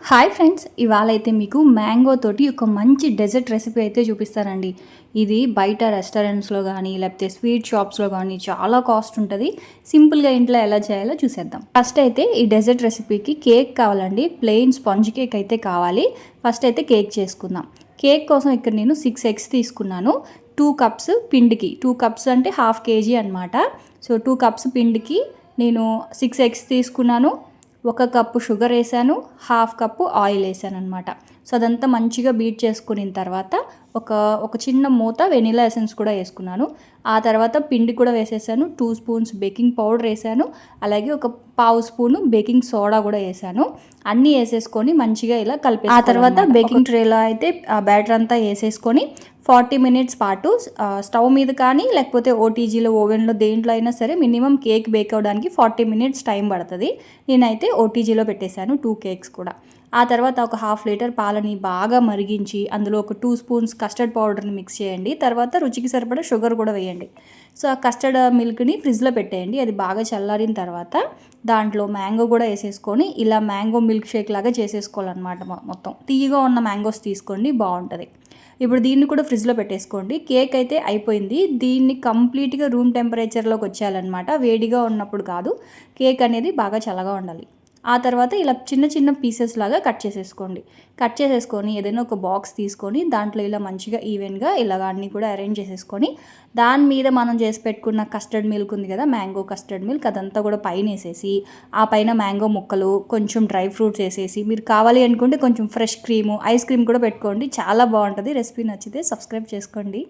Hi friends, ఇవాళ అయితే మీకు మ్యాంగో తోటి ఒక మంచి డెజర్ట్ రెసిపీ అయితే చూపిస్తానండి. ఇది బయట రెస్టారెంట్స్లో కానీ లేకపోతే స్వీట్ షాప్స్లో కానీ చాలా కాస్ట్ ఉంటుంది. సింపుల్గా ఇంట్లో ఎలా చేయాలో చూసేద్దాం. ఫస్ట్ అయితే ఈ డెజర్ట్ రెసిపీకి కేక్ కావాలండి. ప్లెయిన్ స్పాంజ్ కేక్ అయితే కావాలి. ఫస్ట్ అయితే కేక్ చేసుకుందాం. కేక్ కోసం ఇక్కడ నేను 6 ఎగ్స్ తీసుకున్నాను. 2 కప్స్ పిండికి, 2 కప్స్ అంటే హాఫ్ కేజీ అనమాట. సో 2 కప్స్ పిండికి నేను 6 ఎగ్స్ తీసుకున్నాను. 1 కప్పు షుగర్ వేసాను, హాఫ్ కప్పు ఆయిల్ వేసాను అనమాట. సో అదంతా మంచిగా బీట్ చేసుకున్న తర్వాత ఒక చిన్న మూత వెనిలా ఎసెన్స్ కూడా వేసుకున్నాను. ఆ తర్వాత పిండి కూడా వేసేసాను. 2 స్పూన్స్ బేకింగ్ పౌడర్ వేసాను. అలాగే ఒక పావు స్పూను బేకింగ్ సోడా కూడా వేసాను. అన్నీ వేసేసుకొని మంచిగా ఇలా కలిపి ఆ తర్వాత బేకింగ్ ట్రేలో అయితే ఆ బ్యాటర్ అంతా వేసేసుకొని 40 మినిట్స్ పాటు స్టవ్ మీద కానీ లేకపోతే ఓటీజీలో ఓవెన్లో దేంట్లో అయినా సరే మినిమం కేక్ బేక్ అవ్వడానికి 40 మినిట్స్ టైం పడుతుంది. నేనైతే ఓటీజీలో పెట్టేశాను 2 కేక్స్ కూడా. ఆ తర్వాత ఒక హాఫ్ లీటర్ పాలని బాగా మరిగించి అందులో ఒక 2 స్పూన్స్ కస్టర్డ్ పౌడర్ని మిక్స్ చేయండి. తర్వాత రుచికి సరిపడా షుగర్ కూడా వేయండి. సో ఆ కస్టర్డ్ మిల్క్ని ఫ్రిడ్జ్లో పెట్టేయండి. అది బాగా చల్లారిన తర్వాత దాంట్లో మ్యాంగో కూడా వేసేసుకొని ఇలా మ్యాంగో మిల్క్ షేక్ లాగా చేసేసుకోవాలన్నమాట. మొత్తం తీయగా ఉన్న మ్యాంగోస్ తీసుకోండి, బాగుంటుంది. ఇప్పుడు దీన్ని కూడా ఫ్రిడ్జ్లో పెట్టేసుకోండి. కేక్ అయితే అయిపోయింది. దీన్ని కంప్లీట్గా రూమ్ టెంపరేచర్లోకి వచ్చేయాలన్నమాట. వేడిగా ఉన్నప్పుడు కాదు, కేక్ అనేది బాగా చల్లగా ఉండాలి. ఆ తర్వాత ఇలా చిన్న చిన్న పీసెస్ లాగా కట్ చేసేసుకొని ఏదైనా ఒక బాక్స్ తీసుకొని దాంట్లో ఇలా మంచిగా ఈవెన్గా ఇలాగ అన్నీ కూడా అరేంజ్ చేసేసుకొని దాని మీద మనం చేసి పెట్టుకున్న కస్టర్డ్ మిల్క్ ఉంది కదా, మ్యాంగో కస్టర్డ్ మిల్క్, అదంతా కూడా పైన వేసేసి ఆ పైన మ్యాంగో ముక్కలు, కొంచెం డ్రై ఫ్రూట్స్ వేసేసి మీరు కావాలి అనుకుంటే కొంచెం ఫ్రెష్ క్రీము, ఐస్ క్రీమ్ కూడా పెట్టుకోండి. చాలా బాగుంటుంది. రెసిపీ నచ్చితే సబ్స్క్రైబ్ చేసుకోండి.